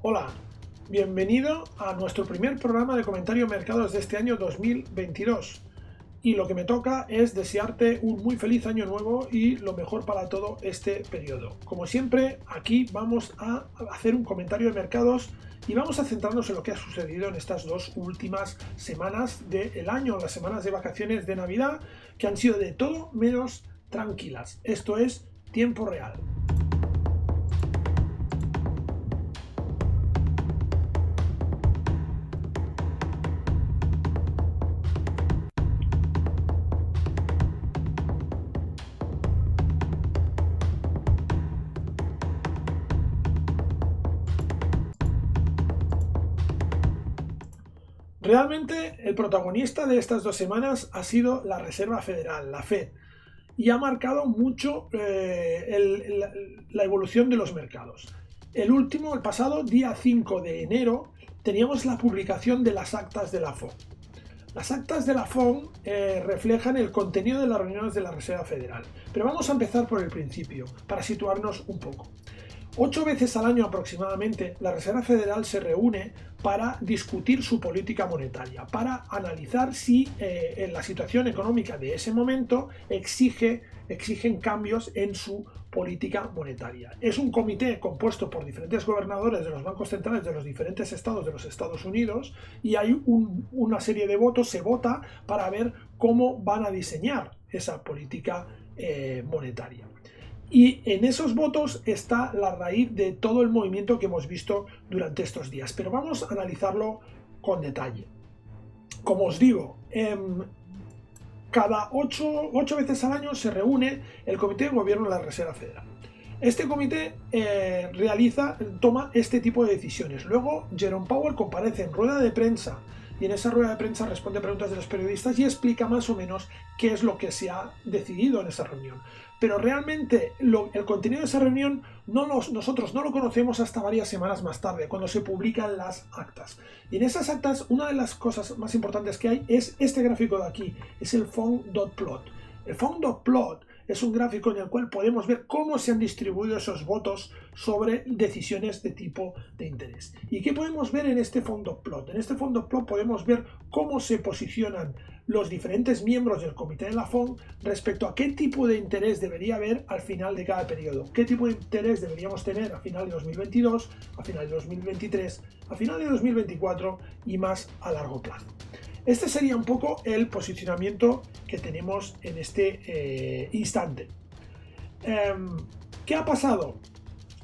Hola, bienvenido a nuestro primer programa de comentario de mercados de este año 2022. Y lo que me toca es desearte un muy feliz año nuevo y lo mejor para todo este periodo. Como siempre, aquí vamos a hacer un comentario de mercados y vamos a centrarnos en lo que ha sucedido en estas dos últimas semanas del año, las semanas de vacaciones de Navidad, que han sido de todo menos tranquilas. Esto es tiempo real. Realmente el protagonista de estas dos semanas ha sido la Reserva Federal, la Fed, y ha marcado mucho la evolución de los mercados. El pasado día 5 de enero, teníamos la publicación de las actas de la FOMC. Las actas de la FOMC reflejan el contenido de las reuniones de la Reserva Federal, pero vamos a empezar por el principio, para situarnos un poco. 8 veces al año aproximadamente, la Reserva Federal se reúne para discutir su política monetaria, para analizar si en la situación económica de ese momento exigen cambios en su política monetaria. Es un comité compuesto por diferentes gobernadores de los bancos centrales de los diferentes estados de los Estados Unidos y hay una serie de votos, se vota para ver cómo van a diseñar esa política monetaria. Y en esos votos está la raíz de todo el movimiento que hemos visto durante estos días. Pero vamos a analizarlo con detalle. Como os digo, cada 8 veces al año se reúne el Comité de Gobierno de la Reserva Federal. Este comité toma este tipo de decisiones. Luego Jerome Powell comparece en rueda de prensa y en esa rueda de prensa responde preguntas de los periodistas y explica más o menos qué es lo que se ha decidido en esa reunión. Pero realmente el contenido de esa reunión nosotros no lo conocemos hasta varias semanas más tarde, cuando se publican las actas. Y en esas actas, una de las cosas más importantes que hay es este gráfico de aquí, es el FOMC.plot. El FOMC.plot es un gráfico en el cual podemos ver cómo se han distribuido esos votos sobre decisiones de tipo de interés. ¿Y qué podemos ver en este FOMC.plot? En este FOMC.plot podemos ver cómo se posicionan los diferentes miembros del comité de la FOMC respecto a qué tipo de interés debería haber al final de cada periodo, qué tipo de interés deberíamos tener a final de 2022, a final de 2023, a final de 2024 y más a largo plazo. Este sería un poco el posicionamiento que tenemos en este instante. ¿Qué ha pasado?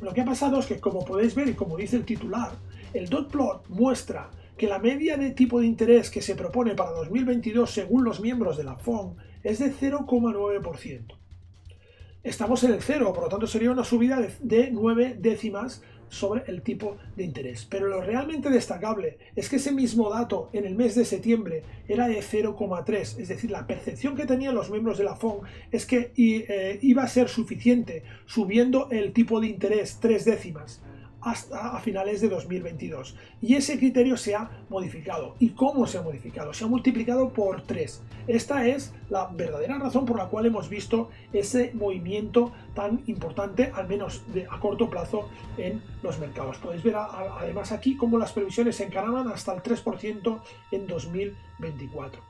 Lo que ha pasado es que, como podéis ver y como dice el titular, el dot plot muestra que la media de tipo de interés que se propone para 2022 según los miembros de la FOMC es de 0,9%. Estamos en el 0, por lo tanto sería una subida de 9 décimas sobre el tipo de interés. Pero lo realmente destacable es que ese mismo dato en el mes de septiembre era de 0,3, es decir, la percepción que tenían los miembros de la FOMC es que iba a ser suficiente subiendo el tipo de interés 3 décimas hasta a finales de 2022. Y ese criterio se ha modificado. ¿Y cómo se ha modificado? Se ha multiplicado por 3. Esta es la verdadera razón por la cual hemos visto ese movimiento tan importante, al menos a corto plazo, en los mercados. Podéis ver además aquí cómo las previsiones se encaraman hasta el 3% en 2024.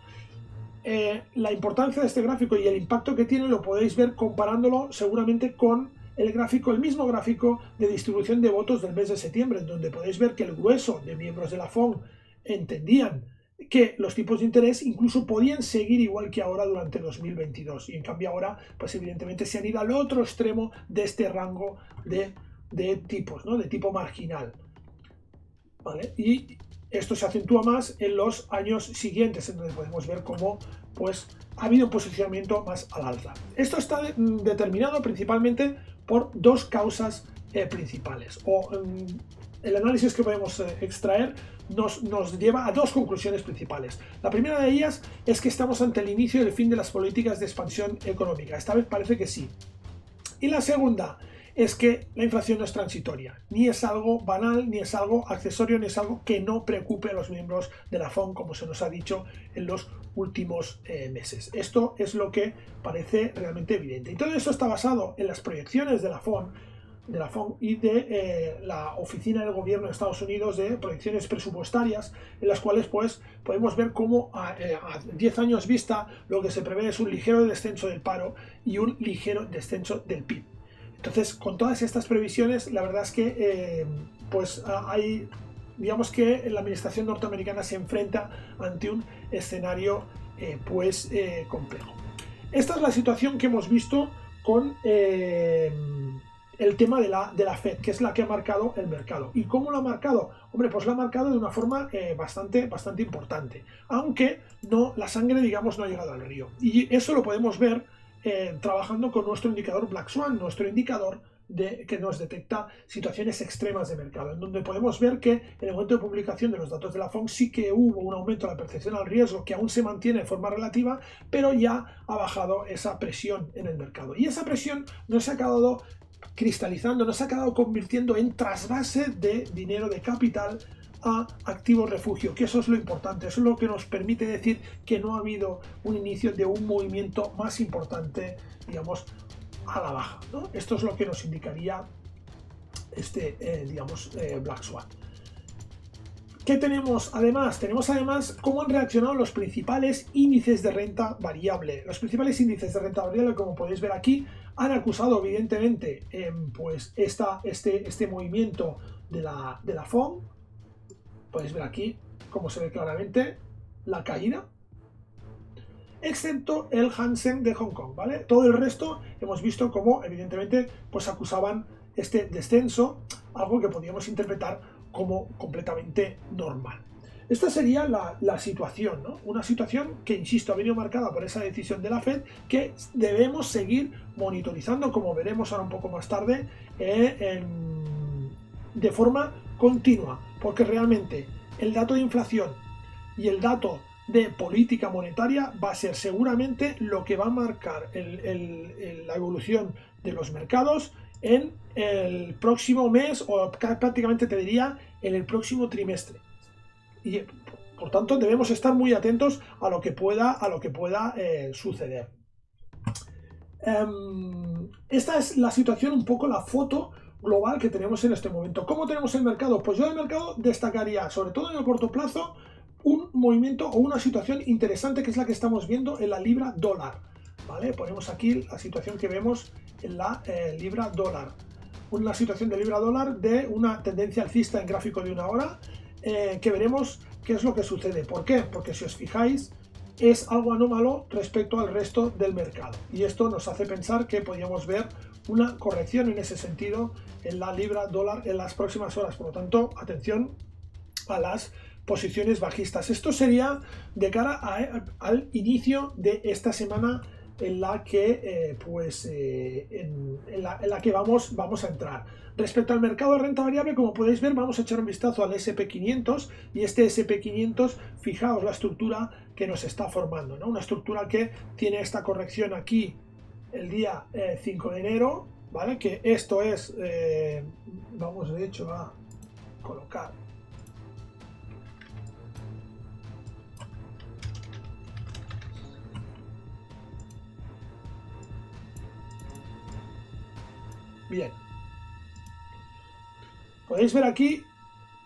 La importancia de este gráfico y el impacto que tiene lo podéis ver comparándolo seguramente con el mismo gráfico de distribución de votos del mes de septiembre, donde podéis ver que el grueso de miembros de la FOMC entendían que los tipos de interés incluso podían seguir igual que ahora durante 2022 y en cambio ahora pues evidentemente se han ido al otro extremo de este rango de tipos, ¿no? De tipo marginal, ¿vale? Y esto se acentúa más en los años siguientes, en donde podemos ver cómo pues ha habido un posicionamiento más al alza. Esto está determinado principalmente por dos causas principales. El análisis que podemos extraer nos lleva a dos conclusiones principales. La primera de ellas es que estamos ante el inicio del fin de las políticas de expansión económica. Esta vez parece que sí. Y la segunda es que la inflación no es transitoria, ni es algo banal, ni es algo accesorio, ni es algo que no preocupe a los miembros de la FOMC, como se nos ha dicho en los últimos meses. Esto es lo que parece realmente evidente. Y todo esto está basado en las proyecciones de la FOMC de la FONC y de la Oficina del Gobierno de Estados Unidos de proyecciones presupuestarias, en las cuales pues podemos ver cómo a 10 años vista lo que se prevé es un ligero descenso del paro y un ligero descenso del PIB. Entonces, con todas estas previsiones, la verdad es que pues hay, digamos que la administración norteamericana se enfrenta ante un escenario complejo. Esta es la situación que hemos visto con el tema de la Fed, que es la que ha marcado el mercado. ¿Y cómo lo ha marcado? Hombre, pues lo ha marcado de una forma bastante importante, aunque no, la sangre, digamos, no ha llegado al río. Y eso lo podemos ver trabajando con nuestro indicador Black Swan, nuestro indicador que nos detecta situaciones extremas de mercado, en donde podemos ver que en el momento de publicación de los datos de la FONC sí que hubo un aumento de la percepción al riesgo, que aún se mantiene de forma relativa, pero ya ha bajado esa presión en el mercado. Y esa presión no se ha acabado cristalizando, no se ha acabado convirtiendo en trasvase de dinero, de capital, a activos refugio, que eso es lo importante, eso es lo que nos permite decir que no ha habido un inicio de un movimiento más importante, digamos, a la baja, ¿no? Esto es lo que nos indicaría Black Swan. ¿Qué tenemos además? Tenemos además cómo han reaccionado los principales índices de renta variable. Los principales índices de renta variable, como podéis ver aquí, han acusado evidentemente pues este movimiento de la FONC. Podéis ver aquí cómo se ve claramente la caída, excepto el Hang Seng de Hong Kong, ¿vale? Todo el resto hemos visto cómo evidentemente pues acusaban este descenso, algo que podríamos interpretar como completamente normal. Esta sería la situación, ¿no? Una situación que, insisto, ha venido marcada por esa decisión de la Fed que debemos seguir monitorizando, como veremos ahora un poco más tarde, de forma continua, porque realmente el dato de inflación y el dato de política monetaria va a ser seguramente lo que va a marcar la evolución de los mercados en el próximo mes, o prácticamente te diría en el próximo trimestre. Y por tanto debemos estar muy atentos a lo que pueda suceder. Esta es la situación, un poco la foto global que tenemos en este momento. ¿Cómo tenemos el mercado? Pues yo del mercado destacaría, sobre todo en el corto plazo, un movimiento o una situación interesante, que es la que estamos viendo en la libra dólar, ¿vale? Ponemos aquí la situación que vemos en la libra dólar. Una situación de libra dólar de una tendencia alcista en gráfico de una hora, que veremos qué es lo que sucede. ¿Por qué? Porque si os fijáis, es algo anómalo respecto al resto del mercado. Y esto nos hace pensar que podríamos ver una corrección en ese sentido en la libra dólar en las próximas horas. Por lo tanto, atención a las posiciones bajistas. Esto sería de cara al inicio de esta semana en la que vamos a entrar. Respecto al mercado de renta variable, como podéis ver, vamos a echar un vistazo al SP500, y este SP500, fijaos la estructura que nos está formando, ¿no? Una estructura que tiene esta corrección aquí el día 5 de enero, ¿vale? Que esto es, vamos de hecho a colocar bien. Podéis ver aquí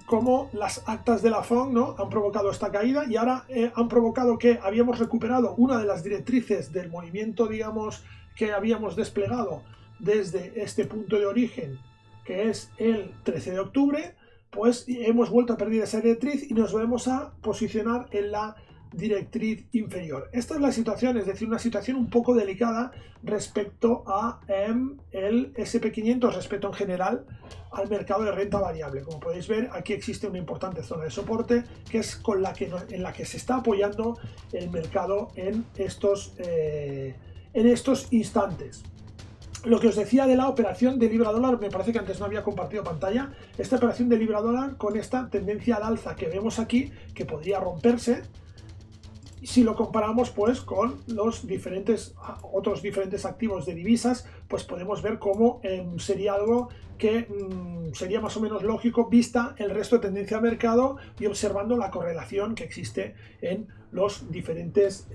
cómo las actas de la FONC, ¿no?, han provocado esta caída, y ahora han provocado que habíamos recuperado una de las directrices del movimiento, digamos, que habíamos desplegado desde este punto de origen, que es el 13 de octubre, pues hemos vuelto a perder esa directriz y nos volvemos a posicionar en la directriz inferior. Esta es la situación, es decir, una situación un poco delicada respecto a el SP500, respecto en general al mercado de renta variable. Como podéis ver, aquí existe una importante zona de soporte, que es en la que se está apoyando el mercado en estos instantes. Lo que os decía de la operación de libra dólar, me parece que antes no había compartido pantalla. Esta operación de libra dólar con esta tendencia al alza que vemos aquí, que podría romperse si lo comparamos pues con los otros diferentes activos de divisas, pues podemos ver cómo sería algo que sería más o menos lógico vista el resto de tendencia al mercado y observando la correlación que existe en los diferentes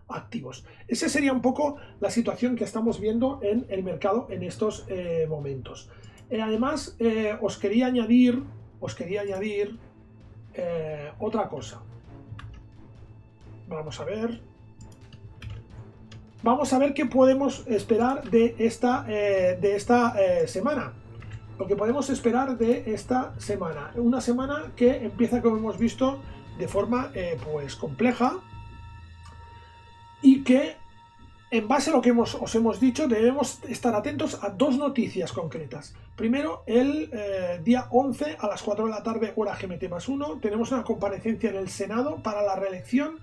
activos. Esa sería un poco la situación que estamos viendo en el mercado en estos momentos. Además, os quería añadir otra cosa. Vamos a ver qué podemos esperar de esta semana. Lo que podemos esperar de esta semana. Una semana que empieza, como hemos visto, de forma pues compleja, y que, en base a lo que os hemos dicho, debemos estar atentos a dos noticias concretas. Primero, el día 11 a las 4 de la tarde, hora GMT+1, tenemos una comparecencia en el Senado para la reelección,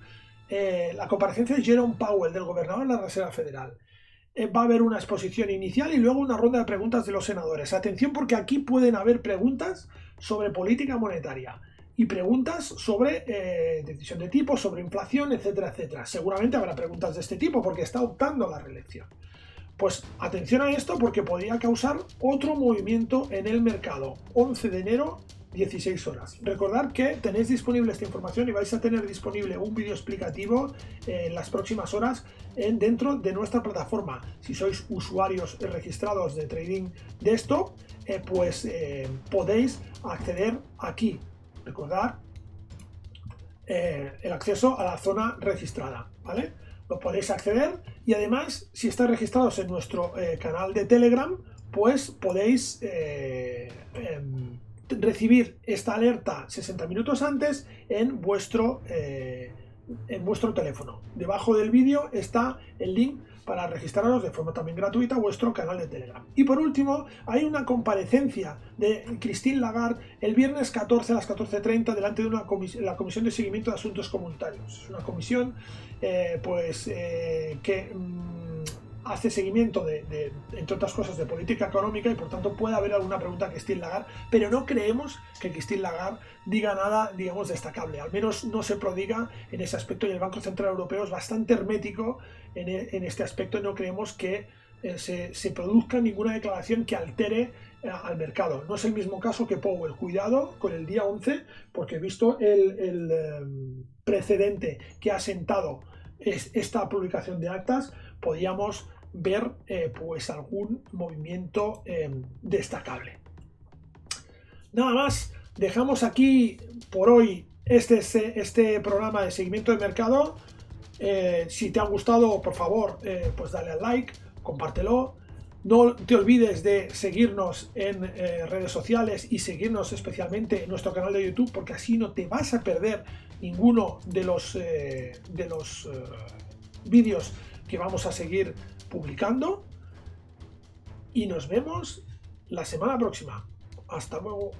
la comparecencia de Jerome Powell, del gobernador de la Reserva Federal. Va a haber una exposición inicial y luego una ronda de preguntas de los senadores. Atención, porque aquí pueden haber preguntas sobre política monetaria y preguntas sobre decisión de tipo, sobre inflación, etcétera, etcétera. Seguramente habrá preguntas de este tipo porque está optando a la reelección. Pues atención a esto, porque podría causar otro movimiento en el mercado. 11 de enero, 16 horas. Recordad que tenéis disponible esta información y vais a tener disponible un vídeo explicativo en las próximas horas dentro de nuestra plataforma. Si sois usuarios registrados de Trading Desktop, pues podéis acceder aquí. Recordad el acceso a la zona registrada, ¿vale? Lo podéis acceder, y además, si estáis registrados en nuestro canal de Telegram, pues podéis recibir esta alerta 60 minutos antes en vuestro teléfono. Debajo del vídeo está el link para registraros de forma también gratuita a vuestro canal de Telegram. Y por último, hay una comparecencia de Christine Lagarde el viernes 14 a las 14:30 delante de la Comisión de Seguimiento de Asuntos Comunitarios. Es una comisión que hace seguimiento de, entre otras cosas, de política económica, y por tanto puede haber alguna pregunta a Christine Lagarde, pero no creemos que Christine Lagarde diga nada, digamos, destacable. Al menos no se prodiga en ese aspecto, y el Banco Central Europeo es bastante hermético en este aspecto, y no creemos que se produzca ninguna declaración que altere al mercado. No es el mismo caso que Powell. Cuidado con el día 11, porque visto el precedente que ha sentado esta publicación de actas, podríamos ver pues algún movimiento destacable. Nada más, dejamos aquí por hoy este programa de seguimiento de mercado. Si te ha gustado, por favor, pues dale al like, compártelo. No te olvides de seguirnos en redes sociales y seguirnos especialmente en nuestro canal de YouTube, porque así no te vas a perder ninguno de los vídeos que vamos a seguir publicando. Y nos vemos la semana próxima. Hasta luego.